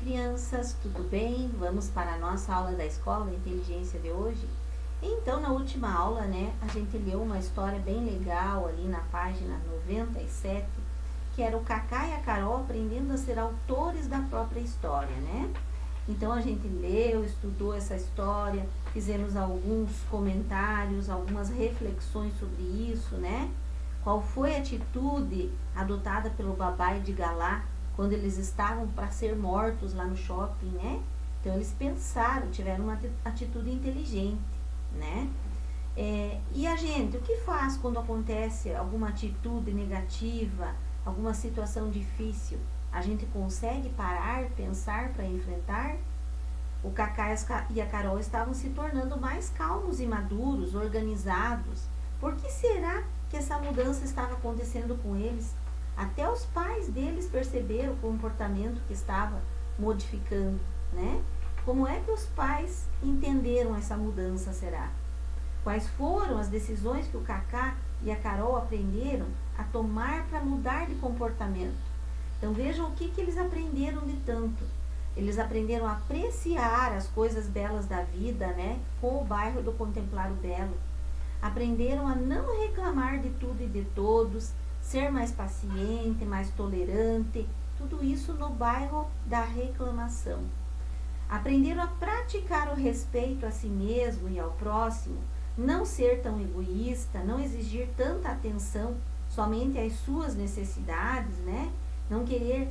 crianças, tudo bem? Vamos para a nossa aula da Escola da Inteligência de hoje? Então, na última aula, né, a gente leu uma história bem legal ali na página 97, que era o Cacá e a Carol aprendendo a ser autores da própria história, né? Então, a gente leu, estudou essa história, fizemos alguns comentários, algumas reflexões sobre isso, né? Qual foi a atitude adotada pelo Babá e de Galá quando eles estavam para ser mortos lá no shopping, né? Então, eles pensaram, tiveram uma atitude inteligente, né? E a gente, o que faz quando acontece alguma atitude negativa, alguma situação difícil? A gente consegue parar, pensar para enfrentar? O Cacá e a Carol estavam se tornando mais calmos e maduros, organizados. Por que será que essa mudança estava acontecendo com eles? Até os pais deles perceberam o comportamento que estava modificando, né? Como é que os pais entenderam essa mudança, será? Quais foram as decisões que o Cacá e a Carol aprenderam a tomar para mudar de comportamento? Então vejam o que eles aprenderam de tanto. Eles aprenderam a apreciar as coisas belas da vida, né? Com o bairro do Contemplar o Belo. Aprenderam a não reclamar de tudo e de todos, ser mais paciente, mais tolerante, tudo isso no bairro da reclamação. Aprenderam a praticar o respeito a si mesmo e ao próximo, não ser tão egoísta, não exigir tanta atenção somente às suas necessidades, né? Não querer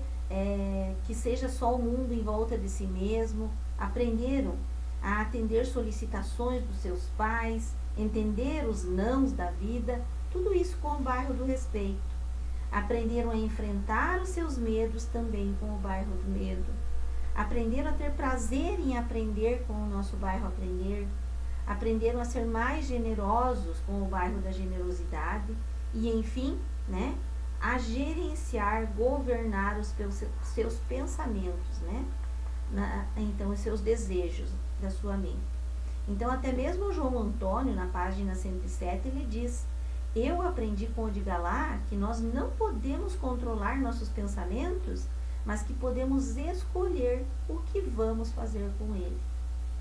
que seja só o mundo em volta de si mesmo. Aprenderam a atender solicitações dos seus pais, entender os nãos da vida, tudo isso com o bairro do respeito. Aprenderam a enfrentar os seus medos também com o bairro do medo. Aprenderam a ter prazer em aprender com o nosso bairro Aprender. Aprenderam a ser mais generosos com o bairro da generosidade. E, enfim, né, a gerenciar, governar os seus pensamentos, né? Então, os seus desejos da sua mente. Então, até mesmo o João Antônio, na página 107, ele diz: eu aprendi com o de Galá que nós não podemos controlar nossos pensamentos, mas que podemos escolher o que vamos fazer com ele.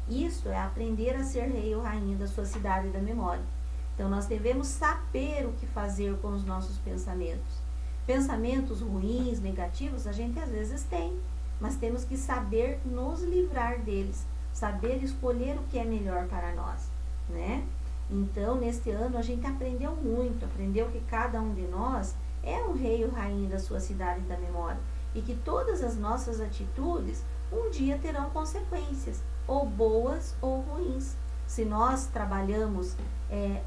Isso é aprender a ser rei ou rainha da sua cidade e da memória. Então, nós devemos saber o que fazer com os nossos pensamentos. Pensamentos ruins, negativos, a gente às vezes tem, mas temos que saber nos livrar deles, saber escolher o que é melhor para nós, né? Então, neste ano, a gente aprendeu muito, aprendeu que cada um de nós é um rei ou rainha da sua cidade e da memória, e que todas as nossas atitudes um dia terão consequências, ou boas ou ruins. Se nós trabalhamos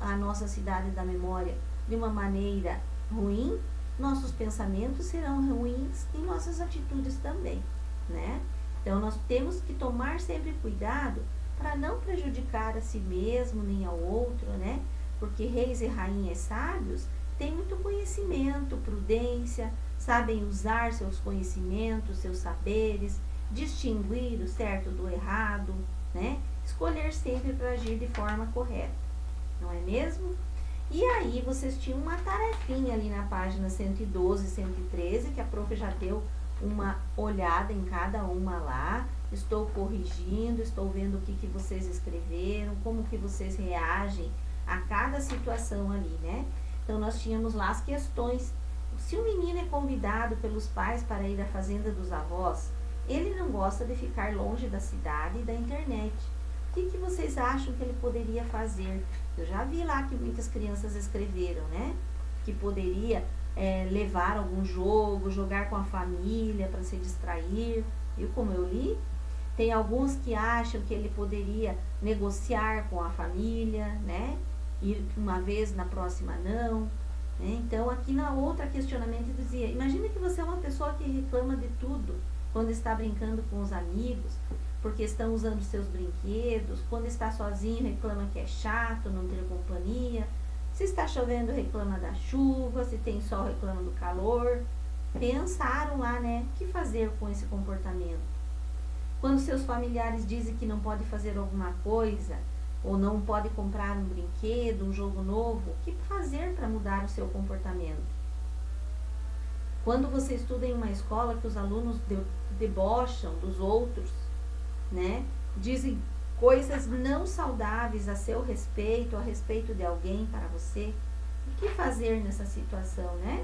a nossa cidade da memória de uma maneira ruim, nossos pensamentos serão ruins e nossas atitudes também, né? Então, nós temos que tomar sempre cuidado para não prejudicar a si mesmo nem ao outro, né? Porque reis e rainhas sábios têm muito conhecimento, prudência, sabem usar seus conhecimentos, seus saberes, distinguir o certo do errado, né? Escolher sempre para agir de forma correta, não é mesmo? E aí, vocês tinham uma tarefinha ali na página 112 e 113, que a prof já deu uma olhada em cada uma lá. Estou corrigindo, estou vendo o que vocês escreveram, como que vocês reagem a cada situação ali, né? Então, nós tínhamos lá as questões. Se o menino é convidado pelos pais para ir à fazenda dos avós, ele não gosta de ficar longe da cidade e da internet. O que vocês acham que ele poderia fazer? Eu já vi lá que muitas crianças escreveram, né? Que poderia levar algum jogo, jogar com a família para se distrair. Viu como eu li? Tem alguns que acham que ele poderia negociar com a família, né? Ir uma vez, na próxima não. Né? Então, aqui na outra questionamento dizia: imagina que você é uma pessoa que reclama de tudo quando está brincando com os amigos, porque estão usando seus brinquedos. Quando está sozinho, reclama que é chato não ter companhia. Se está chovendo, reclama da chuva. Se tem sol, reclama do calor. Pensaram lá, né? O que fazer com esse comportamento? Quando seus familiares dizem que não pode fazer alguma coisa, ou não pode comprar um brinquedo, um jogo novo, o que fazer para mudar o seu comportamento? Quando você estuda em uma escola que os alunos debocham dos outros, né? Dizem coisas não saudáveis a seu respeito, a respeito de alguém para você, o que fazer nessa situação, né?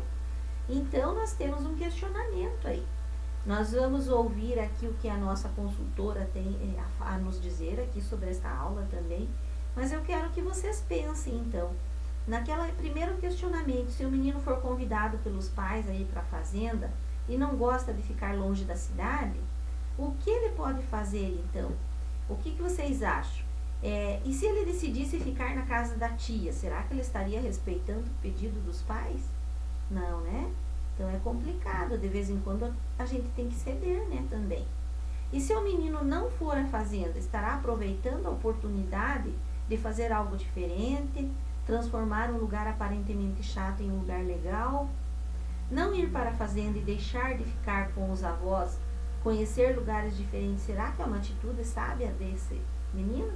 Então, nós temos um questionamento aí. Nós vamos ouvir aqui o que a nossa consultora tem a nos dizer aqui sobre esta aula também, mas eu quero que vocês pensem, então, naquela primeiro questionamento, se o menino for convidado pelos pais a ir para a fazenda e não gosta de ficar longe da cidade, o que ele pode fazer, então? O que vocês acham? E se ele decidisse ficar na casa da tia, será que ele estaria respeitando o pedido dos pais? Não, né? Então é complicado, de vez em quando a gente tem que ceder, né, também. E se o menino não for à fazenda, estará aproveitando a oportunidade de fazer algo diferente, transformar um lugar aparentemente chato em um lugar legal? Não ir para a fazenda e deixar de ficar com os avós, conhecer lugares diferentes, será que é uma atitude sábia desse menino?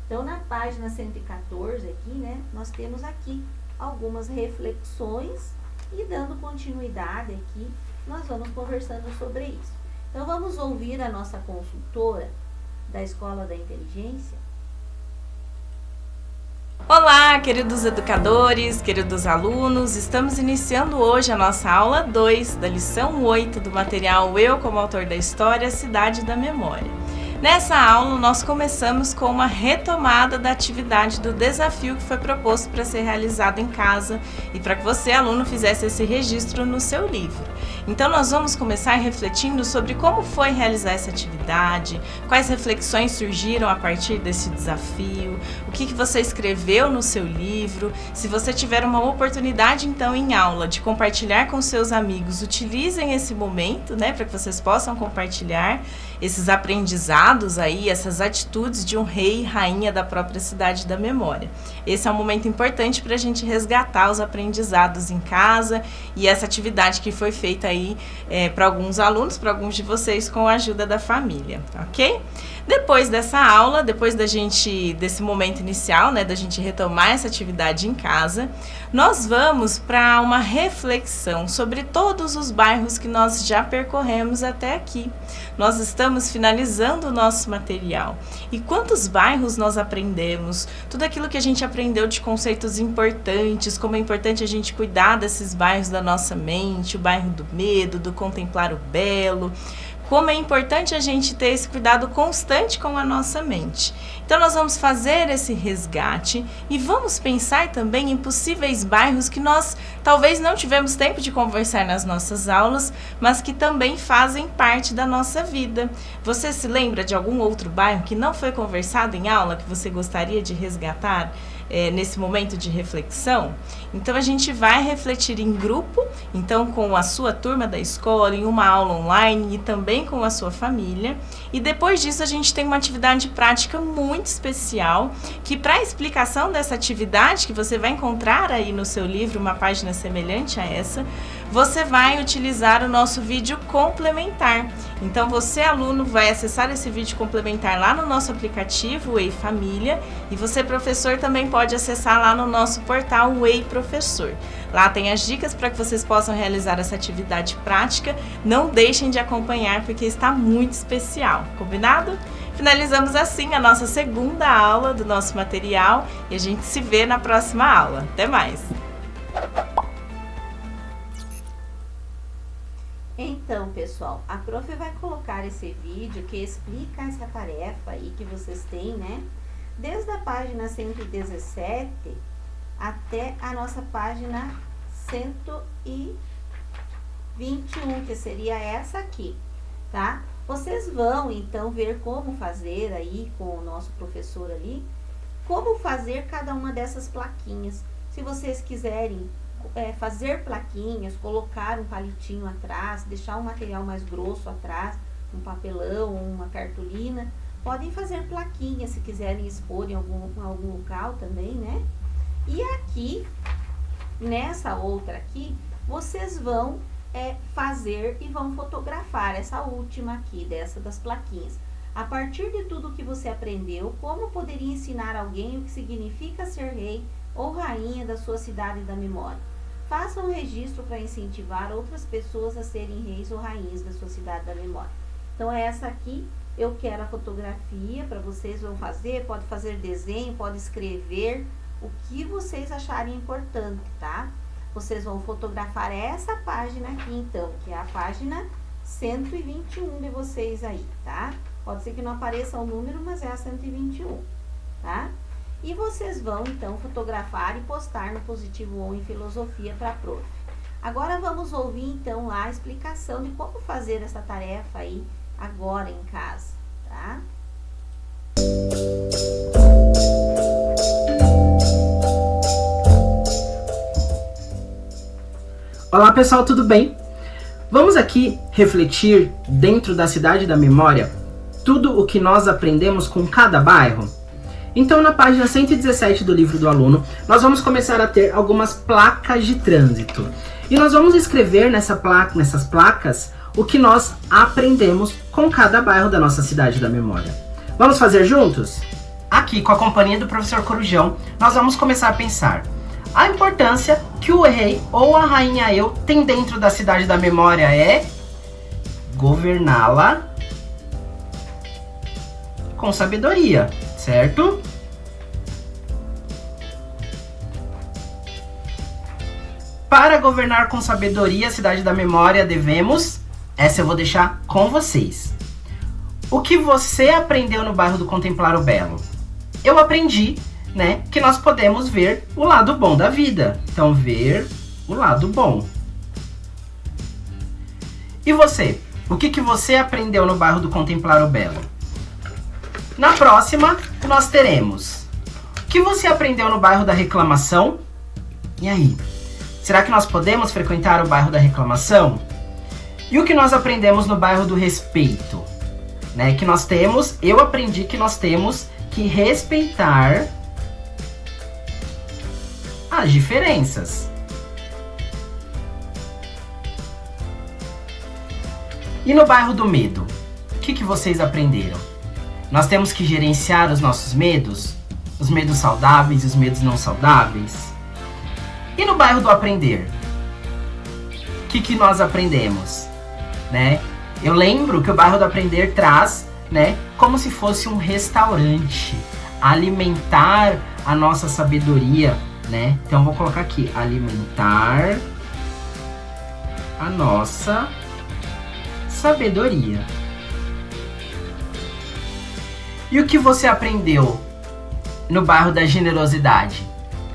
Então, na página 114 aqui, né, nós temos aqui algumas reflexões e dando continuidade aqui, nós vamos conversando sobre isso. Então, vamos ouvir a nossa consultora da Escola da Inteligência. Olá, queridos educadores, queridos alunos, estamos iniciando hoje a nossa aula 2 da lição 8 do material Eu como autor da história, Cidade da Memória. Nessa aula, nós começamos com uma retomada da atividade do desafio que foi proposto para ser realizado em casa e para que você, aluno, fizesse esse registro no seu livro. Então, nós vamos começar refletindo sobre como foi realizar essa atividade, quais reflexões surgiram a partir desse desafio, o que você escreveu no seu livro. Se você tiver uma oportunidade, então, em aula, de compartilhar com seus amigos, utilizem esse momento, né, para que vocês possam compartilhar esses aprendizados aí, essas atitudes de um rei e rainha da própria cidade da memória. Esse é um momento importante para a gente resgatar os aprendizados em casa e essa atividade que foi feita aí para alguns alunos, para alguns de vocês, com a ajuda da família, ok? Depois dessa aula, depois desse momento inicial, né, da gente retomar essa atividade em casa, nós vamos para uma reflexão sobre todos os bairros que nós já percorremos até aqui. Nós estamos finalizando o nosso material. E quantos bairros nós aprendemos? Tudo aquilo que a gente aprendeu de conceitos importantes, como é importante a gente cuidar desses bairros da nossa mente, o bairro do medo, do contemplar o belo. Como é importante a gente ter esse cuidado constante com a nossa mente. Então, nós vamos fazer esse resgate e vamos pensar também em possíveis bairros que nós talvez não tivemos tempo de conversar nas nossas aulas, mas que também fazem parte da nossa vida. Você se lembra de algum outro bairro que não foi conversado em aula, que você gostaria de resgatar nesse momento de reflexão? Então, a gente vai refletir em grupo, então com a sua turma da escola, em uma aula online e também com a sua família. E depois disso, a gente tem uma atividade prática muito especial, que para a explicação dessa atividade, que você vai encontrar aí no seu livro, uma página semelhante a essa, você vai utilizar o nosso vídeo complementar. Então, você, aluno, vai acessar esse vídeo complementar lá no nosso aplicativo Ei Família, e você, professor, também pode acessar lá no nosso portal Ei Professor. Lá tem as dicas para que vocês possam realizar essa atividade prática. Não deixem de acompanhar, porque está muito especial. Combinado? Finalizamos assim a nossa segunda aula do nosso material e a gente se vê na próxima aula. Até mais! Então, pessoal, a prof vai colocar esse vídeo que explica essa tarefa aí que vocês têm, né? Desde a página 117 até a nossa página 121, que seria essa aqui, tá? Vocês vão, então, ver como fazer aí com o nosso professor ali, como fazer cada uma dessas plaquinhas. Se vocês quiserem fazer plaquinhas, colocar um palitinho atrás, deixar um material mais grosso atrás, um papelão, uma cartolina, podem fazer plaquinhas se quiserem expor em algum local também, né? E aqui, nessa outra aqui, vocês vão fazer e vão fotografar essa última aqui, dessa das plaquinhas. A partir de tudo que você aprendeu, como poderia ensinar alguém o que significa ser rei ou rainha da sua cidade da memória? Faça um registro para incentivar outras pessoas a serem reis ou rainhas da sua cidade da memória. Então, essa aqui, eu quero a fotografia, para vocês vão fazer, pode fazer desenho, pode escrever, o que vocês acharem importante, tá? Vocês vão fotografar essa página aqui, então, que é a página 121 de vocês aí, tá? Pode ser que não apareça o número, mas é a 121, tá? E vocês vão, então, fotografar e postar no Positivo On em Filosofia para a prof. Agora, vamos ouvir, então, a explicação de como fazer essa tarefa aí agora em casa, tá? Olá, pessoal, tudo bem? Vamos aqui refletir, dentro da cidade da memória, tudo o que nós aprendemos com cada bairro? Então, na página 117 do livro do aluno, nós vamos começar a ter algumas placas de trânsito. E nós vamos escrever nessas placas o que nós aprendemos com cada bairro da nossa cidade da memória. Vamos fazer juntos? Aqui, com a companhia do professor Corujão, nós vamos começar a pensar a importância que o rei ou a rainha eu tem dentro da cidade da memória é governá-la com sabedoria, certo? Para governar com sabedoria a cidade da memória devemos, essa eu vou deixar com vocês. O que você aprendeu no bairro do Contemplar o Belo? Eu aprendi, né, que nós podemos ver o lado bom da vida. Então, ver o lado bom. E você? O que você aprendeu no bairro do Contemplar o Belo? Na próxima, nós teremos o que você aprendeu no bairro da Reclamação? E aí? Será que nós podemos frequentar o bairro da Reclamação? E o que nós aprendemos no bairro do Respeito? Né, que nós temos, eu aprendi que nós temos que respeitar as diferenças. E no bairro do Medo? O que vocês aprenderam? Nós temos que gerenciar os nossos medos? Os medos saudáveis e os medos não saudáveis? E no bairro do Aprender? O que nós aprendemos? Né? Eu lembro que o bairro do Aprender traz, né, como se fosse um restaurante, alimentar a nossa sabedoria, né? Então eu vou colocar aqui, alimentar a nossa sabedoria. E o que você aprendeu no bairro da Generosidade?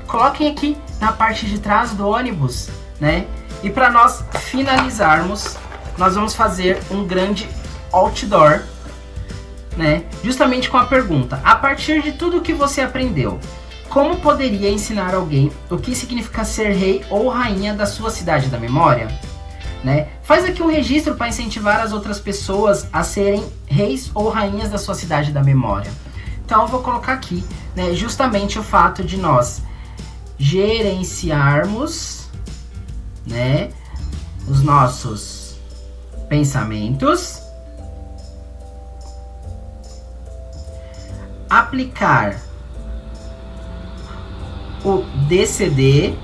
Coloquem aqui na parte de trás do ônibus, né? E para nós finalizarmos, nós vamos fazer um grande outdoor, né? Justamente com a pergunta: a partir de tudo que você aprendeu, como poderia ensinar alguém o que significa ser rei ou rainha da sua cidade da memória? Né? Faz aqui um registro para incentivar as outras pessoas a serem reis ou rainhas da sua cidade da memória. Então eu vou colocar aqui, né, justamente o fato de nós gerenciarmos, né, os nossos pensamentos, aplicar o DCD,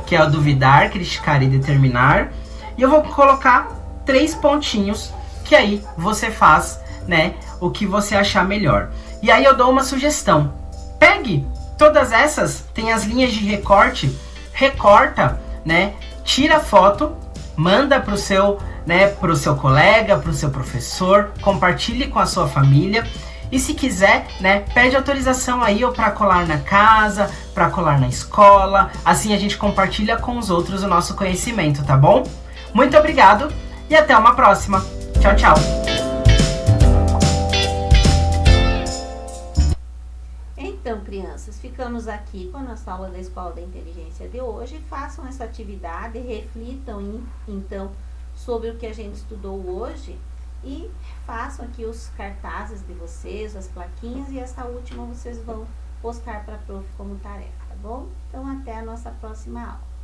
que é o duvidar, criticar e determinar, e eu vou colocar 3 pontinhos, que aí você faz, né, o que você achar melhor. E aí eu dou uma sugestão: pegue todas essas, tem as linhas de recorte, recorta, né, tira a foto, manda pro seu, né, pro seu colega, pro seu professor, compartilhe com a sua família. E se quiser, né, pede autorização aí ou para colar na casa, para colar na escola. Assim a gente compartilha com os outros o nosso conhecimento, tá bom? Muito obrigado e até uma próxima. Tchau, tchau. Então, crianças, ficamos aqui com a nossa aula da Escola da Inteligência de hoje. Façam essa atividade, reflitam então sobre o que a gente estudou hoje. E façam aqui os cartazes de vocês, as plaquinhas, e essa última vocês vão postar para a prof como tarefa, tá bom? Então, até a nossa próxima aula.